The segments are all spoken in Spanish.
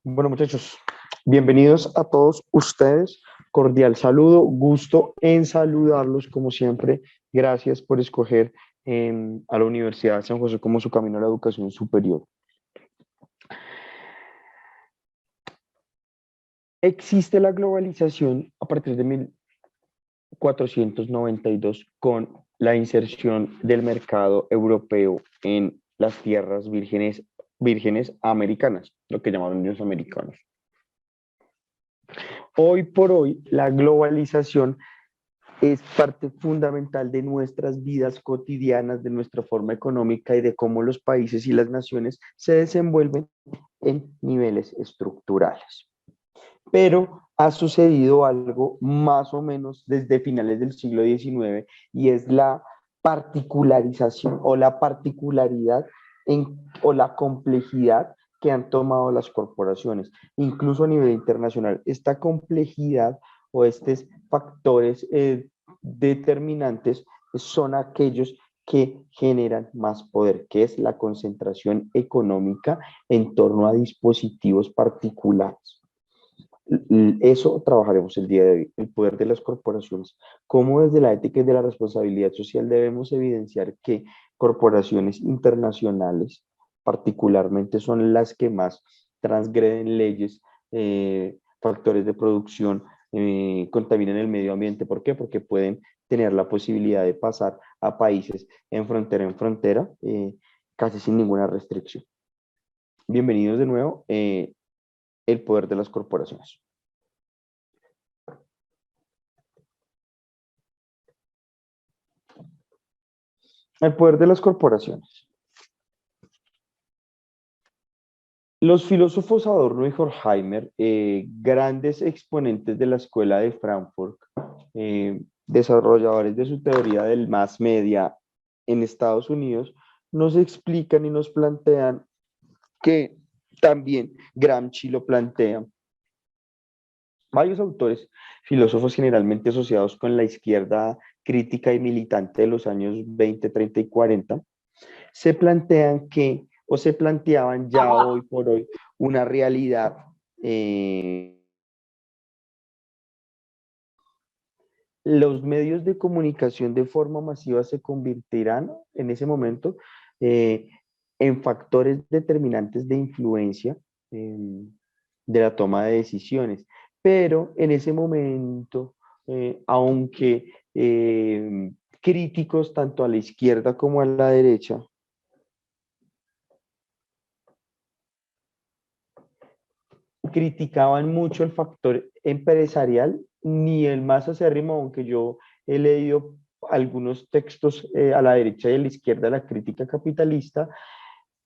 Bueno, muchachos, bienvenidos a todos ustedes. Cordial saludo, gusto en saludarlos como siempre. Gracias por escoger a la Universidad de San José como su camino a la educación superior. Existe la globalización a partir de 1492 con la inserción del mercado europeo en las tierras vírgenes americanas, lo que llamaban los americanos. Hoy por hoy, la globalización es parte fundamental de nuestras vidas cotidianas, de nuestra forma económica y de cómo los países y las naciones se desenvuelven en niveles estructurales. Pero ha sucedido algo más o menos desde finales del siglo XIX y es la particularización o la particularidad o la complejidad que han tomado las corporaciones, incluso a nivel internacional. Esta complejidad o estos factores determinantes son aquellos que generan más poder, que es la concentración económica en torno a dispositivos particulares. Eso trabajaremos el día de hoy, el poder de las corporaciones. Cómo desde la ética y de la responsabilidad social debemos evidenciar que corporaciones internacionales particularmente son las que más transgreden leyes, factores de producción, contaminan el medio ambiente. ¿Por qué? Porque pueden tener la posibilidad de pasar a países en frontera, casi sin ninguna restricción. Bienvenidos de nuevo. El poder de las corporaciones. El poder de las corporaciones. Los filósofos Adorno y Horkheimer, grandes exponentes de la escuela de Frankfurt, desarrolladores de su teoría del mass media en Estados Unidos, nos explican y nos plantean que también Gramsci lo plantea. Varios autores, filósofos generalmente asociados con la izquierda crítica y militante de los años 20, 30 y 40, se plantean que, o se planteaban ya hoy por hoy, una realidad los medios de comunicación de forma masiva se convertirán en ese momento en factores determinantes de influencia de la toma de decisiones. Pero en ese momento, aunque críticos tanto a la izquierda como a la derecha, criticaban mucho el factor empresarial, ni el más acérrimo, aunque yo he leído algunos textos a la derecha y a la izquierda, la crítica capitalista,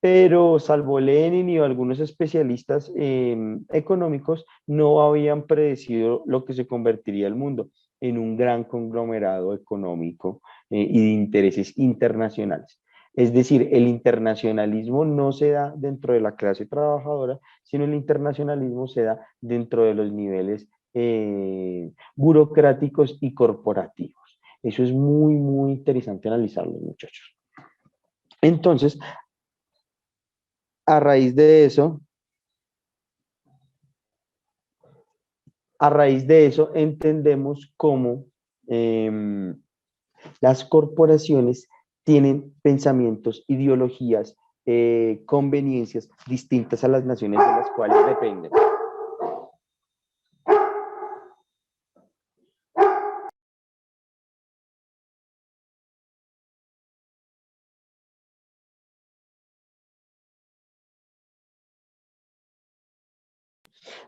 pero salvo Lenin y algunos especialistas económicos, no habían predecido lo que se convertiría el mundo en un gran conglomerado económico y de intereses internacionales. Es decir, el internacionalismo no se da dentro de la clase trabajadora, sino el internacionalismo se da dentro de los niveles burocráticos y corporativos. Eso es muy, muy interesante analizarlo, muchachos. Entonces, a raíz de eso, entendemos cómo las corporaciones tienen pensamientos, ideologías, conveniencias distintas a las naciones de las cuales dependen.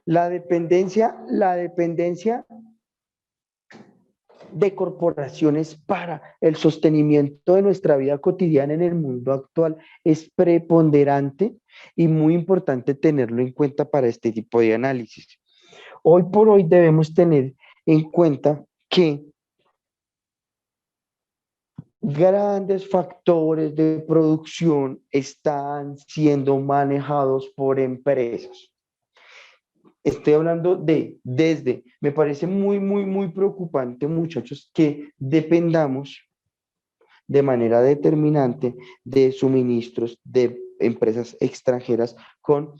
La dependencia de corporaciones para el sostenimiento de nuestra vida cotidiana en el mundo actual es preponderante y muy importante tenerlo en cuenta para este tipo de análisis. Hoy por hoy debemos tener en cuenta que grandes factores de producción están siendo manejados por empresas. Estoy hablando me parece muy, muy, muy preocupante, muchachos, que dependamos de manera determinante de suministros de empresas extranjeras con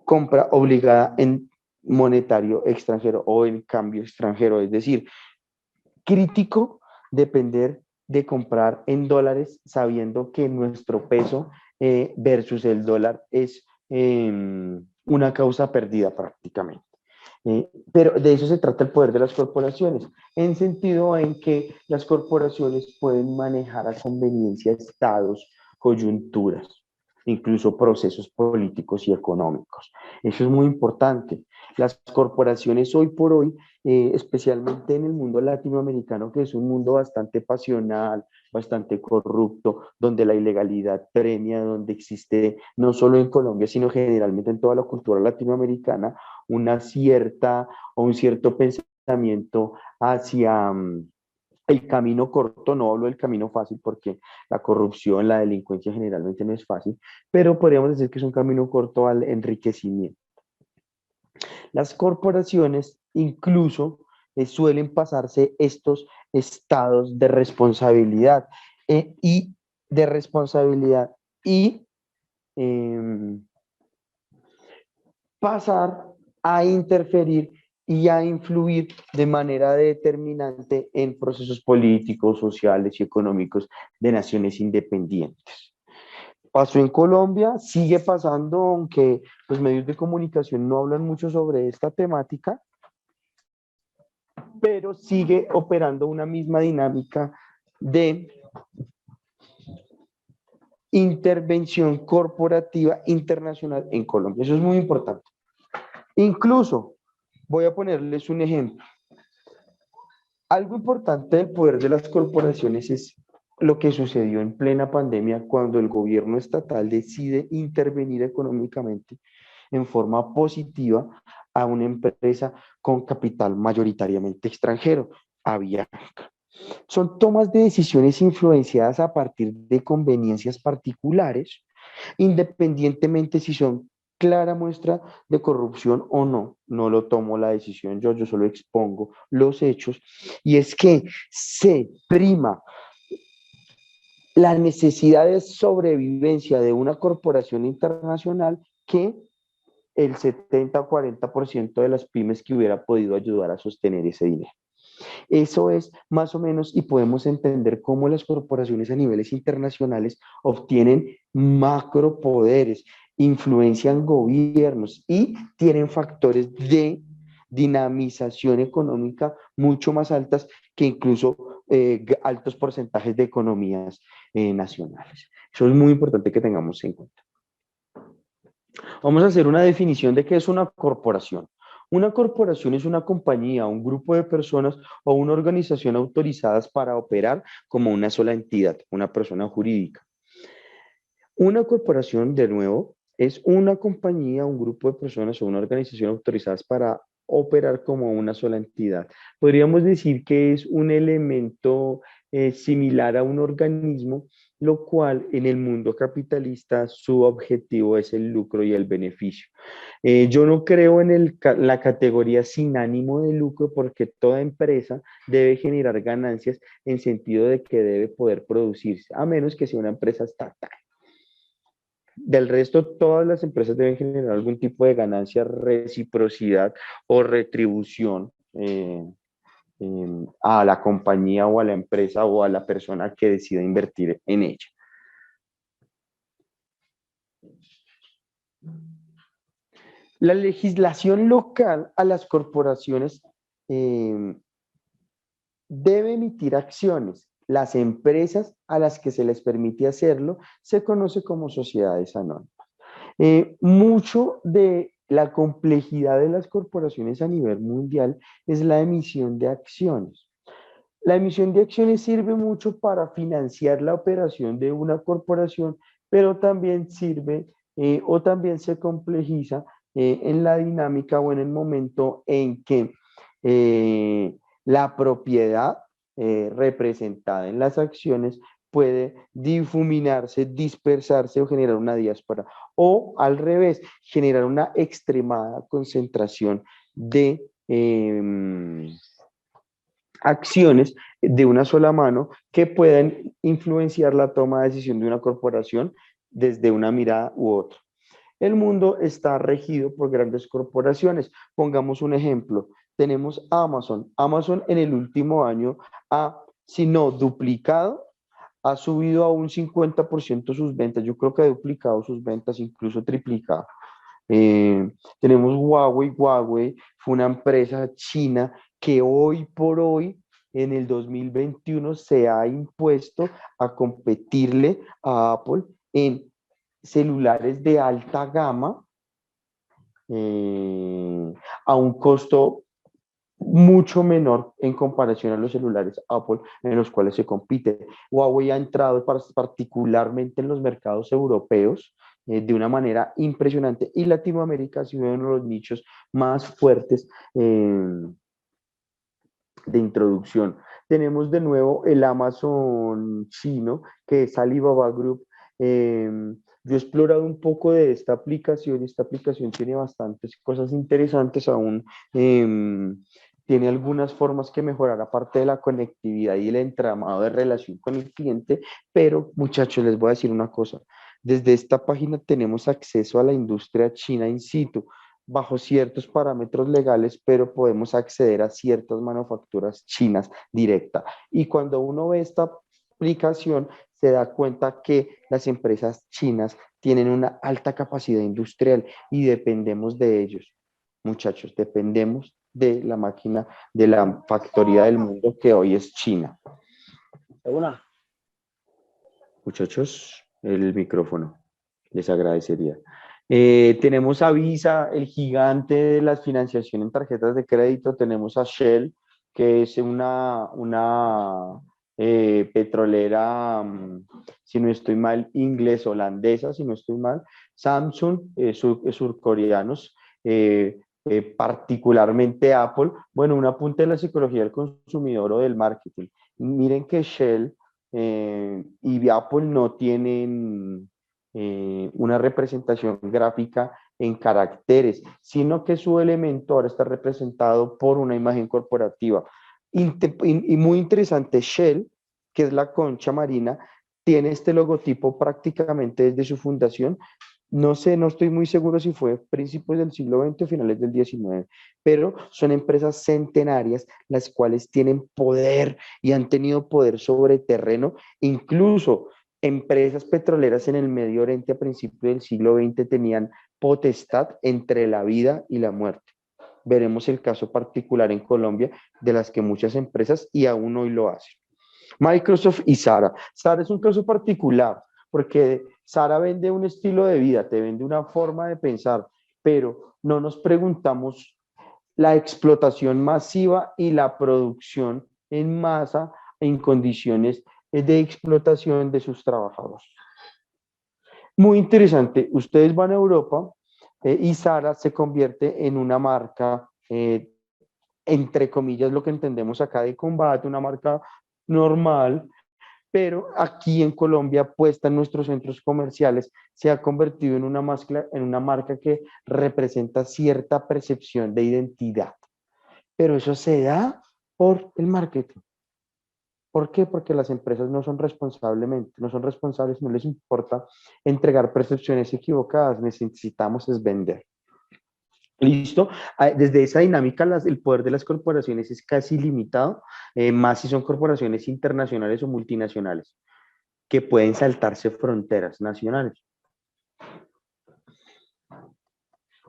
compra obligada en monetario extranjero o en cambio extranjero, es decir, crítico depender de comprar en dólares sabiendo que nuestro peso versus el dólar es una causa perdida prácticamente. Pero de eso se trata el poder de las corporaciones, en sentido en que las corporaciones pueden manejar a conveniencia estados, coyunturas, incluso procesos políticos y económicos. Eso es muy importante. Las corporaciones hoy por hoy, especialmente en el mundo latinoamericano, que es un mundo bastante pasional, bastante corrupto, donde la ilegalidad premia, donde existe no solo en Colombia, sino generalmente en toda la cultura latinoamericana, una cierta o un cierto pensamiento hacia el camino corto. No hablo del camino fácil porque la corrupción, la delincuencia generalmente no es fácil, pero podríamos decir que es un camino corto al enriquecimiento. Las corporaciones incluso suelen pasarse estos estados de responsabilidad y de responsabilidad y eh, pasar a interferir y a influir de manera determinante en procesos políticos, sociales y económicos de naciones independientes. Pasó en Colombia, sigue pasando, aunque los medios de comunicación no hablan mucho sobre esta temática, pero sigue operando una misma dinámica de intervención corporativa internacional en Colombia. Eso es muy importante. Incluso, voy a ponerles un ejemplo. Algo importante del poder de las corporaciones es lo que sucedió en plena pandemia cuando el gobierno estatal decide intervenir económicamente en forma positiva a una empresa con capital mayoritariamente extranjero, Avianca. Son tomas de decisiones influenciadas a partir de conveniencias particulares, independientemente si son clara muestra de corrupción o no. No lo tomo la decisión yo solo expongo los hechos. Y es que se prima la necesidad de sobrevivencia de una corporación internacional que el 70 o 40% de las pymes que hubiera podido ayudar a sostener ese dinero. Eso es más o menos, y podemos entender cómo las corporaciones a niveles internacionales obtienen macropoderes, influencian gobiernos y tienen factores de dinamización económica mucho más altas que incluso altos porcentajes de economías nacionales. Eso es muy importante que tengamos en cuenta. Vamos a hacer una definición de qué es una corporación. Una corporación es una compañía, un grupo de personas o una organización autorizadas para operar como una sola entidad, una persona jurídica. Una corporación, de nuevo, es una compañía, un grupo de personas o una organización autorizadas para operar como una sola entidad. Podríamos decir que es un elemento similar a un organismo, lo cual en el mundo capitalista su objetivo es el lucro y el beneficio. Yo no creo en la categoría sin ánimo de lucro porque toda empresa debe generar ganancias en sentido de que debe poder producirse, a menos que sea una empresa estatal. Del resto, todas las empresas deben generar algún tipo de ganancia, reciprocidad o retribución a la compañía o a la empresa o a la persona que decida invertir en ella. La legislación local a las corporaciones eh, debe emitir acciones. Las empresas a las que se les permite hacerlo se conoce como sociedades anónimas. Mucho de la complejidad de las corporaciones a nivel mundial es la emisión de acciones. La emisión de acciones sirve mucho para financiar la operación de una corporación, pero también sirve o también se complejiza en la dinámica o en el momento en que la propiedad representada en las acciones puede difuminarse, dispersarse o generar una diáspora. O al revés, generar una extremada concentración de acciones de una sola mano que puedan influenciar la toma de decisión de una corporación desde una mirada u otra. El mundo está regido por grandes corporaciones. Pongamos un ejemplo. Tenemos Amazon. Amazon en el último año ha, si no duplicado, ha subido a un 50% sus ventas. Yo creo que ha duplicado sus ventas, incluso triplicado. Tenemos Huawei. Huawei fue una empresa china que hoy por hoy, en el 2021, se ha impuesto a competirle a Apple en celulares de alta gama, eh, a un costo mucho menor en comparación a los celulares Apple en los cuales se compite. Huawei ha entrado particularmente en los mercados europeos de una manera impresionante, y Latinoamérica ha sido uno de los nichos más fuertes de introducción. Tenemos de nuevo el Amazon chino, que es Alibaba Group. Yo he explorado un poco de esta aplicación, y esta aplicación tiene bastantes cosas interesantes aún. Tiene algunas formas que mejorar aparte de la conectividad y el entramado de relación con el cliente, pero muchachos, les voy a decir una cosa. Desde esta página tenemos acceso a la industria china in situ bajo ciertos parámetros legales, pero podemos acceder a ciertas manufacturas chinas directa. Y cuando uno ve esta aplicación, se da cuenta que las empresas chinas tienen una alta capacidad industrial y dependemos de ellos. Muchachos, dependemos de la máquina, de la factoría del mundo que hoy es China. Una. Muchachos, el micrófono, les agradecería. Tenemos a Visa, el gigante de la financiación en tarjetas de crédito. Tenemos a Shell, que es una petrolera, si no estoy mal, inglés-holandesa, si no estoy mal. Samsung, surcoreanos, particularmente Apple. Bueno, un apunte de la psicología del consumidor o del marketing. Miren que Shell y Apple no tienen una representación gráfica en caracteres, sino que su elemento ahora está representado por una imagen corporativa. Y muy interesante, Shell, que es la concha marina, tiene este logotipo prácticamente desde su fundación. No sé, no estoy muy seguro si fue principios del siglo XX o finales del XIX, pero son empresas centenarias las cuales tienen poder y han tenido poder sobre terreno. Incluso empresas petroleras en el Medio Oriente a principios del siglo XX tenían potestad entre la vida y la muerte. Veremos el caso particular en Colombia de las que muchas empresas y aún hoy lo hacen. Microsoft y Sara. Sara es un caso particular porque Sara vende un estilo de vida, te vende una forma de pensar, pero no nos preguntamos la explotación masiva y la producción en masa en condiciones de explotación de sus trabajadores. Muy interesante, ustedes van a Europa y Sara se convierte en una marca, entre comillas, lo que entendemos acá de combate, una marca normal, pero aquí en Colombia, puesta en nuestros centros comerciales, se ha convertido en una marca que representa cierta percepción de identidad. Pero eso se da por el marketing. ¿Por qué? Porque las empresas no son responsables, no les importa entregar percepciones equivocadas, necesitamos es vender. ¿Listo? Desde esa dinámica, el poder de las corporaciones es casi limitado, más si son corporaciones internacionales o multinacionales, que pueden saltarse fronteras nacionales.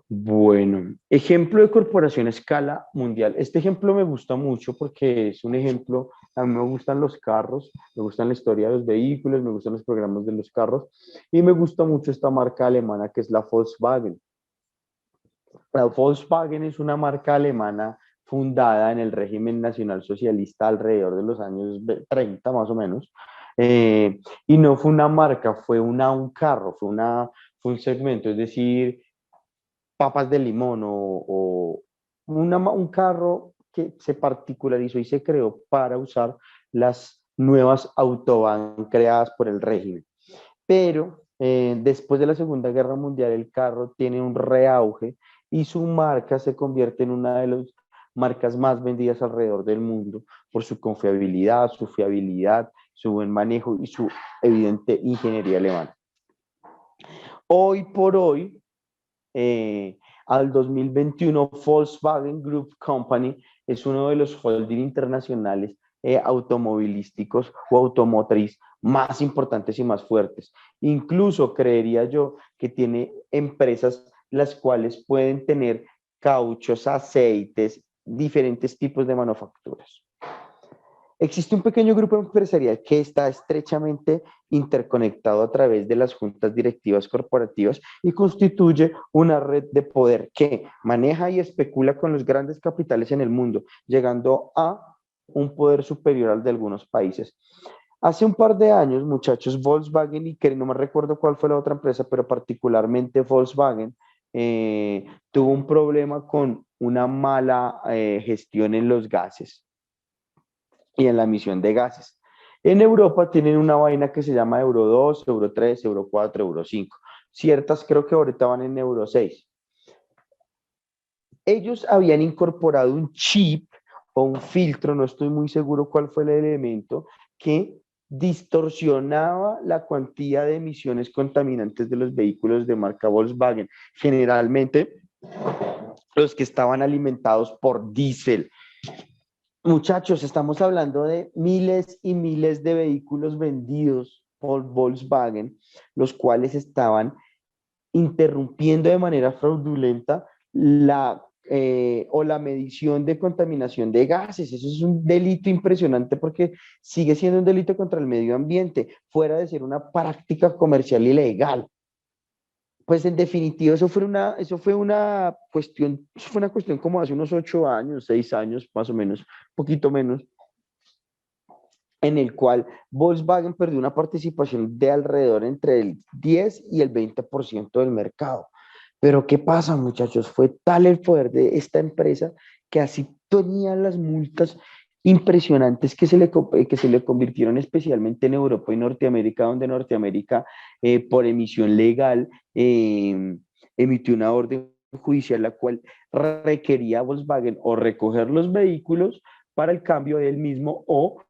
Bueno, ejemplo de corporación a escala mundial. Este ejemplo me gusta mucho porque es un ejemplo, a mí me gustan los carros, me gustan la historia de los vehículos, me gustan los programas de los carros y me gusta mucho esta marca alemana que es la Volkswagen. La Volkswagen es una marca alemana fundada en el régimen nacional socialista alrededor de los años 30 más o menos. Y no fue una marca, fue un carro, fue un segmento, es decir, papas de limón o un carro que se particularizó y se creó para usar las nuevas autobahn creadas por el régimen. Pero después de la Segunda Guerra Mundial el carro tiene un reauge y su marca se convierte en una de las marcas más vendidas alrededor del mundo por su confiabilidad, su fiabilidad, su buen manejo y su evidente ingeniería alemana. Hoy por hoy, al 2021, Volkswagen Group Company es uno de los holding internacionales automovilísticos o automotriz más importantes y más fuertes. Incluso creería yo que tiene empresas las cuales pueden tener cauchos, aceites, diferentes tipos de manufacturas. Existe un pequeño grupo empresarial que está estrechamente interconectado a través de las juntas directivas corporativas y constituye una red de poder que maneja y especula con los grandes capitales en el mundo, llegando a un poder superior al de algunos países. Hace un par de años, muchachos, Volkswagen y que no me recuerdo cuál fue la otra empresa, pero particularmente Volkswagen, tuvo un problema con una mala gestión en los gases y en la emisión de gases. En Europa tienen una vaina que se llama Euro 2, Euro 3, Euro 4, Euro 5. Ciertas creo que ahorita van en Euro 6. Ellos habían incorporado un chip o un filtro, no estoy muy seguro cuál fue el elemento, que distorsionaba la cuantía de emisiones contaminantes de los vehículos de marca Volkswagen, generalmente los que estaban alimentados por diésel. Muchachos, estamos hablando de miles y miles de vehículos vendidos por Volkswagen, los cuales estaban interrumpiendo de manera fraudulenta la medición de contaminación de gases. Eso es un delito impresionante porque sigue siendo un delito contra el medio ambiente, fuera de ser una práctica comercial ilegal. Pues en definitiva, eso fue una cuestión como hace unos 8 años, 6 años, más o menos, poquito menos, en el cual Volkswagen perdió una participación de alrededor entre el 10 y el 20% del mercado. Pero ¿qué pasa, muchachos? Fue tal el poder de esta empresa que así tenían las multas impresionantes que se le convirtieron especialmente en Europa y Norteamérica, donde Norteamérica, por emisión legal, emitió una orden judicial la cual requería a Volkswagen o recoger los vehículos para el cambio del mismo o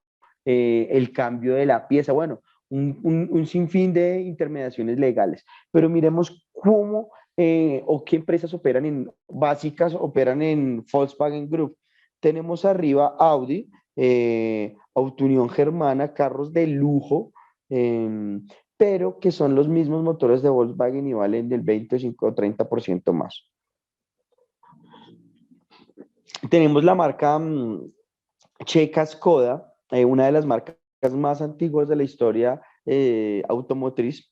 el cambio de la pieza. Bueno, un sinfín de intermediaciones legales. Pero miremos cómo o qué empresas básicas operan en Volkswagen Group. Tenemos arriba Audi, Auto Unión Germana, carros de lujo, pero que son los mismos motores de Volkswagen y valen del 25 o 30% más. Tenemos la marca checa Skoda, una de las marcas más antiguas de la historia automotriz.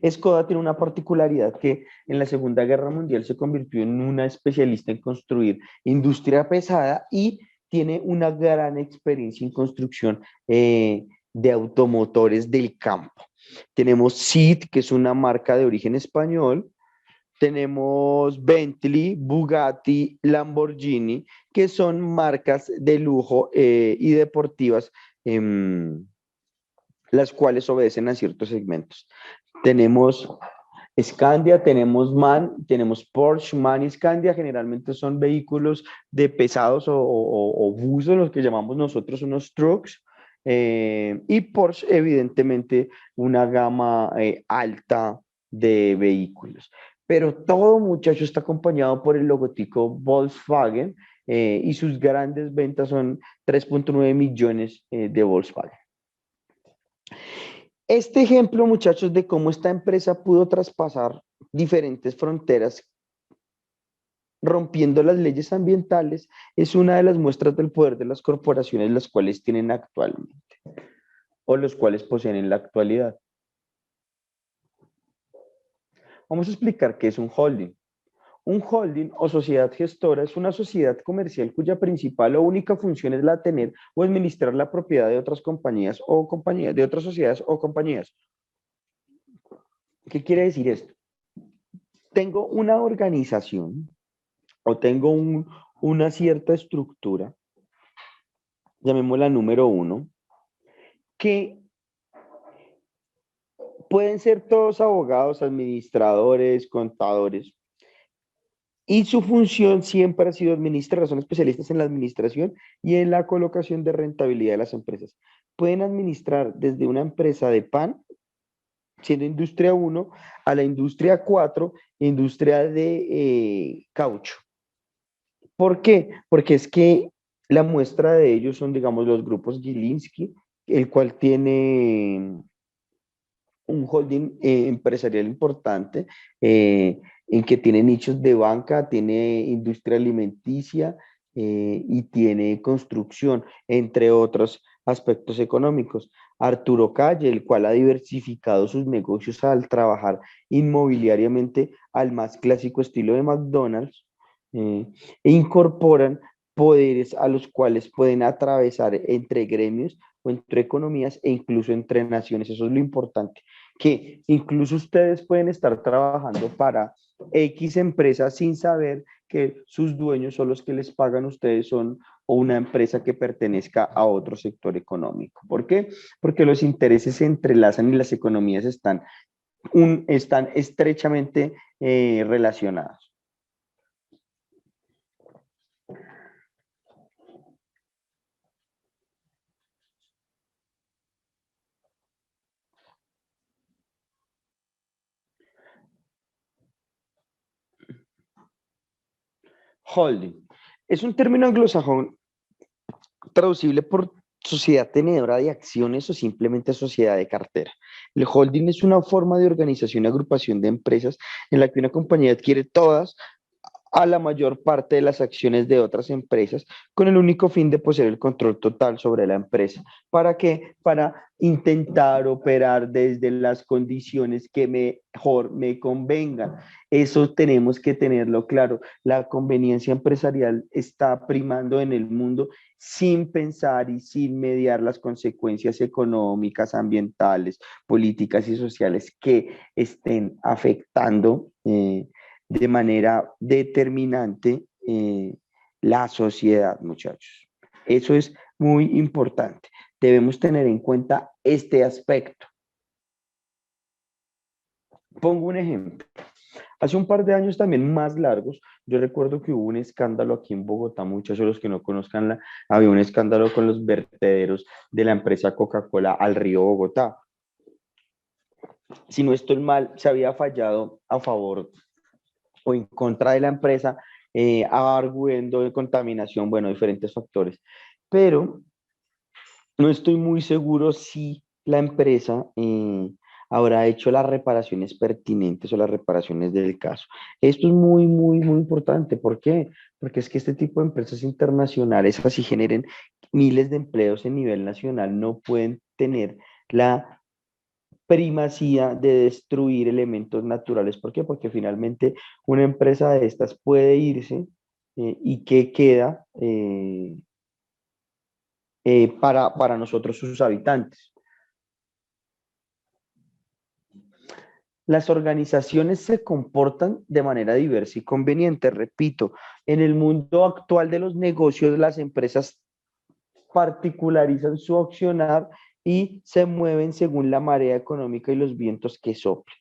Skoda tiene una particularidad que en la Segunda Guerra Mundial se convirtió en una especialista en construir industria pesada y tiene una gran experiencia en construcción de automotores del campo. Tenemos SEAT, que es una marca de origen español. Tenemos Bentley, Bugatti, Lamborghini, que son marcas de lujo y deportivas, las cuales obedecen a ciertos segmentos. Tenemos Scandia, tenemos MAN, tenemos Porsche, MAN y Scandia. Generalmente son vehículos de pesados o buses, los que llamamos nosotros unos trucks. Y Porsche, evidentemente, una gama alta de vehículos. Pero todo, muchacho, está acompañado por el logotipo Volkswagen y sus grandes ventas son 3.9 millones de Volkswagen. Este ejemplo, muchachos, de cómo esta empresa pudo traspasar diferentes fronteras rompiendo las leyes ambientales, es una de las muestras del poder de las corporaciones, las cuales tienen actualmente o los cuales poseen en la actualidad. Vamos a explicar qué es un holding. Un holding o sociedad gestora es una sociedad comercial cuya principal o única función es la tener o administrar la propiedad de otras compañías o compañías, de otras sociedades o compañías. ¿Qué quiere decir esto? Tengo una organización o tengo una cierta estructura, llamémosla número 1, que pueden ser todos abogados, administradores, contadores, y su función siempre ha sido administrar, son especialistas en la administración y en la colocación de rentabilidad de las empresas. Pueden administrar desde una empresa de pan siendo industria uno a la industria 4, industria de caucho. ¿Por qué? Porque es que la muestra de ellos son, digamos, los grupos Gilinski, el cual tiene un holding empresarial importante, en que tiene nichos de banca, tiene industria alimenticia y tiene construcción, entre otros aspectos económicos. Arturo Calle, el cual ha diversificado sus negocios al trabajar inmobiliariamente al más clásico estilo de McDonald's, eh, e incorporan poderes a los cuales pueden atravesar entre gremios o entre economías e incluso entre naciones. Eso es lo importante, que incluso ustedes pueden estar trabajando para X empresas sin saber que sus dueños son los que les pagan a ustedes son o una empresa que pertenezca a otro sector económico. ¿Por qué? Porque los intereses se entrelazan y las economías están estrechamente relacionadas. Holding es un término anglosajón traducible por sociedad tenedora de acciones o simplemente sociedad de cartera. El holding es una forma de organización y agrupación de empresas en la que una compañía adquiere todas a la mayor parte de las acciones de otras empresas con el único fin de poseer el control total sobre la empresa. ¿Para qué? Para intentar operar desde las condiciones que mejor me convengan. Eso tenemos que tenerlo claro. La conveniencia empresarial está primando en el mundo sin pensar y sin mediar las consecuencias económicas, ambientales, políticas y sociales que estén afectando de manera determinante la sociedad, muchachos. Eso es muy importante. Debemos tener en cuenta este aspecto. Pongo un ejemplo. Hace un par de años también más largos, yo recuerdo que hubo un escándalo aquí en Bogotá, muchachos, los que no conozcan, había un escándalo con los vertederos de la empresa Coca-Cola al río Bogotá. Si no estoy mal, se había fallado a favor o en contra de la empresa, arguendo de contaminación, bueno, diferentes factores. Pero no estoy muy seguro si la empresa habrá hecho las reparaciones pertinentes o las reparaciones del caso. Esto es muy, muy, muy importante. ¿Por qué? Porque es que este tipo de empresas internacionales, así generen miles de empleos en nivel nacional, no pueden tener la primacía de destruir elementos naturales. ¿Por qué? Porque finalmente una empresa de estas puede irse y que queda para nosotros sus habitantes. Las organizaciones se comportan de manera diversa y conveniente. Repito, en el mundo actual de los negocios, las empresas particularizan su accionar y se mueven según la marea económica y los vientos que soplen.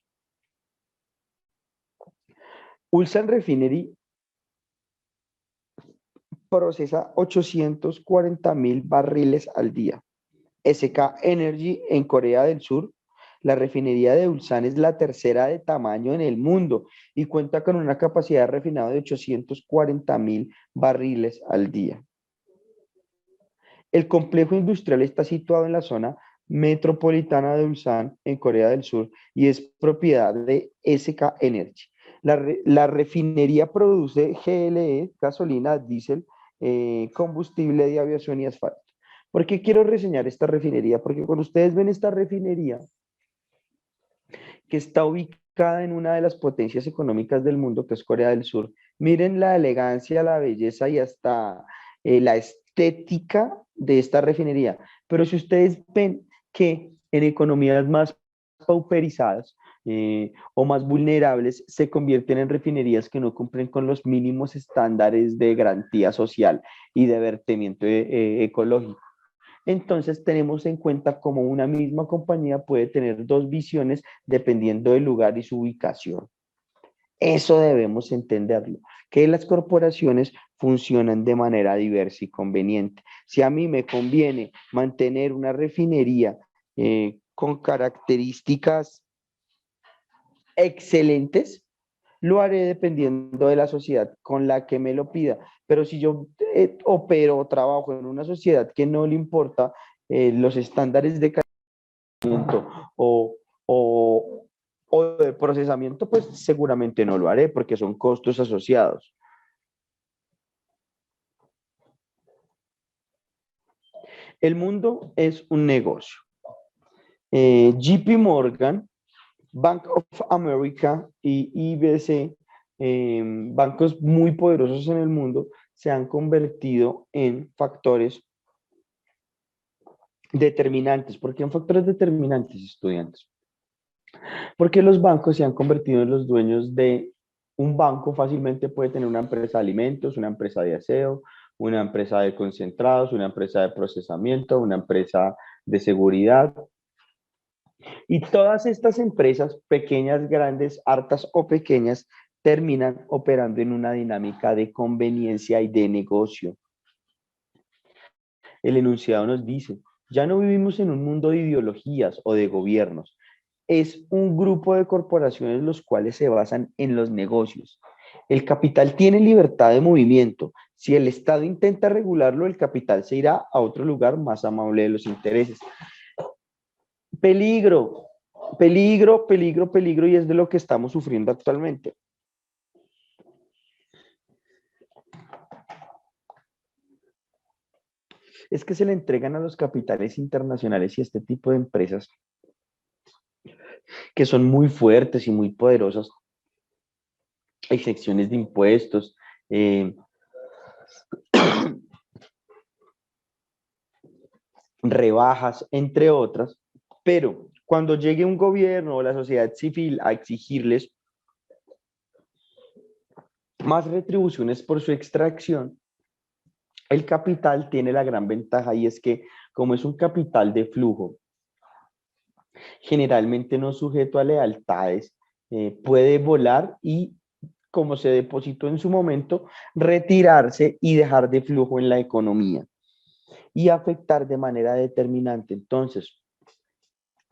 Ulsan Refinery procesa 840.000 barriles al día. SK Energy en Corea del Sur, la refinería de Ulsan es la tercera de tamaño en el mundo y cuenta con una capacidad de refinado de 840.000 barriles al día. El complejo industrial está situado en la zona metropolitana de Ulsan, en Corea del Sur, y es propiedad de SK Energy. La refinería produce GLE, gasolina, diésel, combustible de aviación y asfalto. ¿Por qué quiero reseñar esta refinería? Porque cuando ustedes ven esta refinería, que está ubicada en una de las potencias económicas del mundo, que es Corea del Sur, miren la elegancia, la belleza y hasta la estética de esta refinería. Pero si ustedes ven que en economías más pauperizadas o más vulnerables se convierten en refinerías que no cumplen con los mínimos estándares de garantía social y de vertimiento ecológico. Entonces tenemos en cuenta cómo una misma compañía puede tener dos visiones dependiendo del lugar y su ubicación. Eso debemos entenderlo, que las corporaciones funcionan de manera diversa y conveniente. Si a mí me conviene mantener una refinería con características excelentes, lo haré dependiendo de la sociedad con la que me lo pida. Pero si yo opero o trabajo en una sociedad que no le importa los estándares de calentamiento o, o, o de procesamiento, pues seguramente no lo haré porque son costos asociados. El mundo es un negocio. JP Morgan, Bank of America y IBC, bancos muy poderosos en el mundo, se han convertido en factores determinantes. ¿Por qué en factores determinantes, estudiantes? Porque los bancos se han convertido en los dueños de un banco. Fácilmente puede tener una empresa de alimentos, una empresa de aseo, una empresa de concentrados, una empresa de procesamiento, una empresa de seguridad. Y todas estas empresas, pequeñas, grandes, hartas o pequeñas, terminan operando en una dinámica de conveniencia y de negocio. El enunciado nos dice, ya no vivimos en un mundo de ideologías o de gobiernos. Es un grupo de corporaciones los cuales se basan en los negocios. El capital tiene libertad de movimiento. Si el Estado intenta regularlo, el capital se irá a otro lugar más amable de los intereses. Peligro, peligro, peligro, peligro, y es de lo que estamos sufriendo actualmente. Es que se le entregan a los capitales internacionales y a este tipo de empresas que son muy fuertes y muy poderosas, excepciones de impuestos, rebajas, entre otras, pero cuando llegue un gobierno o la sociedad civil a exigirles más retribuciones por su extracción, el capital tiene la gran ventaja y es que como es un capital de flujo, generalmente no sujeto a lealtades, puede volar y, como se depositó en su momento, retirarse y dejar de flujo en la economía y afectar de manera determinante. Entonces,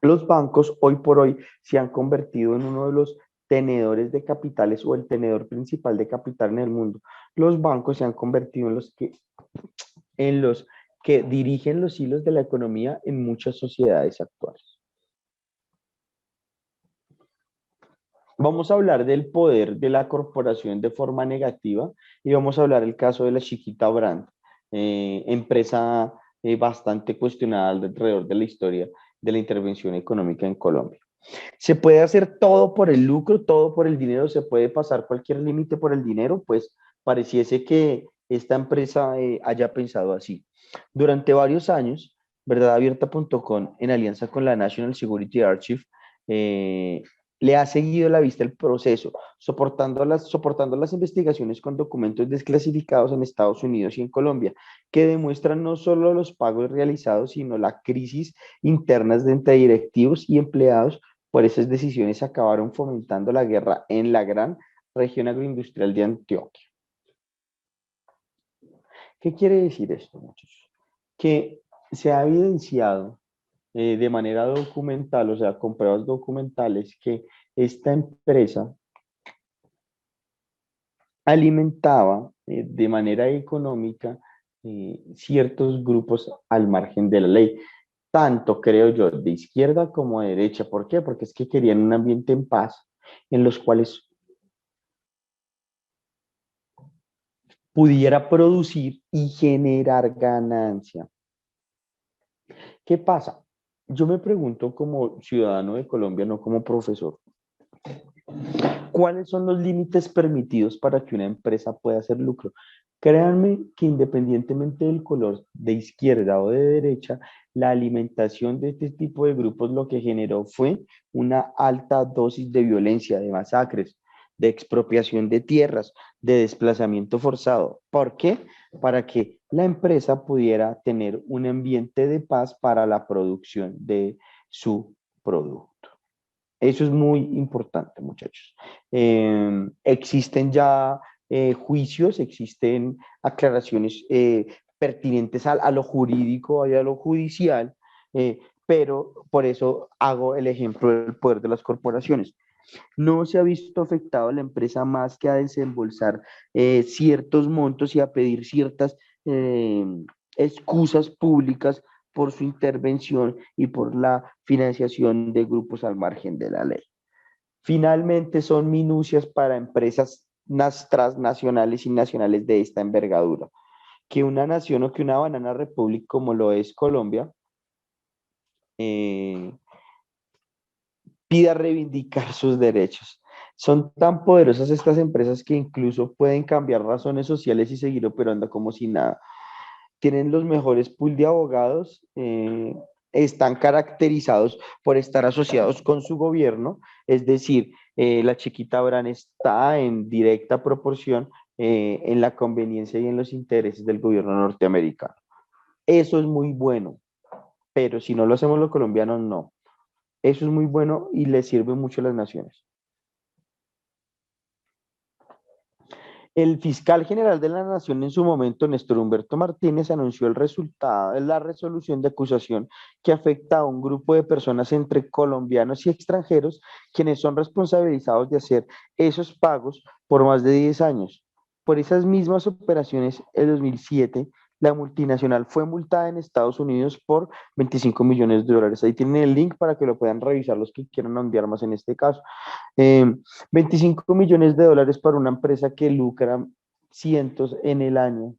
los bancos hoy por hoy se han convertido en uno de los tenedores de capitales o el tenedor principal de capital en el mundo. Los bancos se han convertido en los que dirigen los hilos de la economía en muchas sociedades actuales. Vamos a hablar del poder de la corporación de forma negativa y vamos a hablar el caso de la Chiquita Brand, empresa bastante cuestionada alrededor de la historia de la intervención económica en Colombia. ¿Se puede hacer todo por el lucro, todo por el dinero? ¿Se puede pasar cualquier límite por el dinero? Pues pareciese que esta empresa haya pensado así. Durante varios años, verdadabierta.com, en alianza con la National Security Archive, eh, le ha seguido la vista el proceso, soportando las investigaciones con documentos desclasificados en Estados Unidos y en Colombia, que demuestran no solo los pagos realizados, sino la crisis internas de entre directivos y empleados. Por esas decisiones acabaron fomentando la guerra en la gran región agroindustrial de Antioquia. ¿Qué quiere decir esto, muchachos? Que se ha evidenciado de manera documental, o sea, con pruebas documentales, que esta empresa alimentaba de manera económica ciertos grupos al margen de la ley, tanto creo yo, de izquierda como de derecha. ¿Por qué? Porque es que querían un ambiente en paz en los cuales pudiera producir y generar ganancia. ¿Qué pasa? Yo me pregunto como ciudadano de Colombia, no como profesor, ¿cuáles son los límites permitidos para que una empresa pueda hacer lucro? Créanme que independientemente del color de izquierda o de derecha, la alimentación de este tipo de grupos lo que generó fue una alta dosis de violencia, de masacres, de expropiación de tierras, de desplazamiento forzado. ¿Por qué? Para que la empresa pudiera tener un ambiente de paz para la producción de su producto. Eso es muy importante, muchachos. Existen ya juicios, existen aclaraciones pertinentes a lo jurídico y a lo judicial, pero por eso hago el ejemplo del poder de las corporaciones. No se ha visto afectado a la empresa más que a desembolsar ciertos montos y a pedir ciertas eh, excusas públicas por su intervención y por la financiación de grupos al margen de la ley. Finalmente, son minucias para empresas transnacionales y nacionales de esta envergadura. Que una nación o que una banana republic como lo es Colombia eh, pida reivindicar sus derechos. Son tan poderosas estas empresas que incluso pueden cambiar razones sociales y seguir operando como si nada. Tienen los mejores pool de abogados, están caracterizados por estar asociados con su gobierno, es decir, la Chiquita Brand está en directa proporción en la conveniencia y en los intereses del gobierno norteamericano. Eso es muy bueno, pero si no lo hacemos los colombianos, no. Eso es muy bueno y le sirve mucho a las naciones. El fiscal general de la Nación en su momento, Néstor Humberto Martínez, anunció el resultado de la resolución de acusación que afecta a un grupo de personas entre colombianos y extranjeros, quienes son responsabilizados de hacer esos pagos por más de 10 años. Por esas mismas operaciones, en 2007, la multinacional fue multada en Estados Unidos por 25 millones de dólares. Ahí tienen el link para que lo puedan revisar los que quieran ondear más en este caso. Eh, 25 millones de dólares para una empresa que lucra cientos en el año,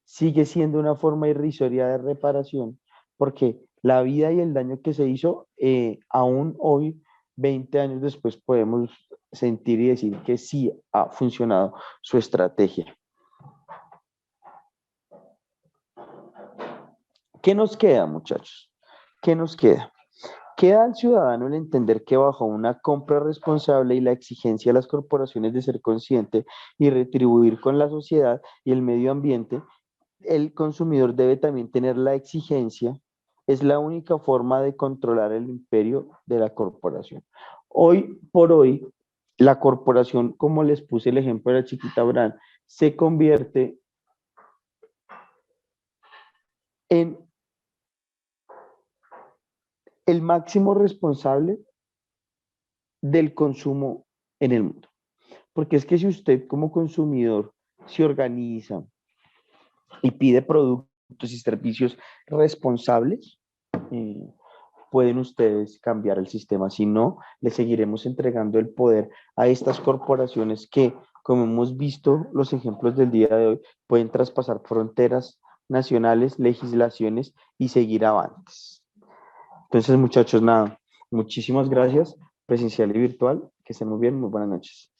sigue siendo una forma irrisoria de reparación, porque la vida y el daño que se hizo, aún hoy, 20 años después, podemos sentir y decir que sí ha funcionado su estrategia. ¿Qué nos queda, muchachos? ¿Qué nos queda? Queda al ciudadano el entender que bajo una compra responsable y la exigencia de las corporaciones de ser consciente y retribuir con la sociedad y el medio ambiente, el consumidor debe también tener la exigencia. Es la única forma de controlar el imperio de la corporación. Hoy por hoy, la corporación, como les puse el ejemplo de la Chiquita Brand, se convierte en el máximo responsable del consumo en el mundo. Porque es que si usted como consumidor se organiza y pide productos y servicios responsables, eh, pueden ustedes cambiar el sistema. Si no, le seguiremos entregando el poder a estas corporaciones que, como hemos visto los ejemplos del día de hoy, pueden traspasar fronteras nacionales, legislaciones y seguir avantes. Entonces, muchachos, nada, muchísimas gracias, presencial y virtual, que estén muy bien, muy buenas noches.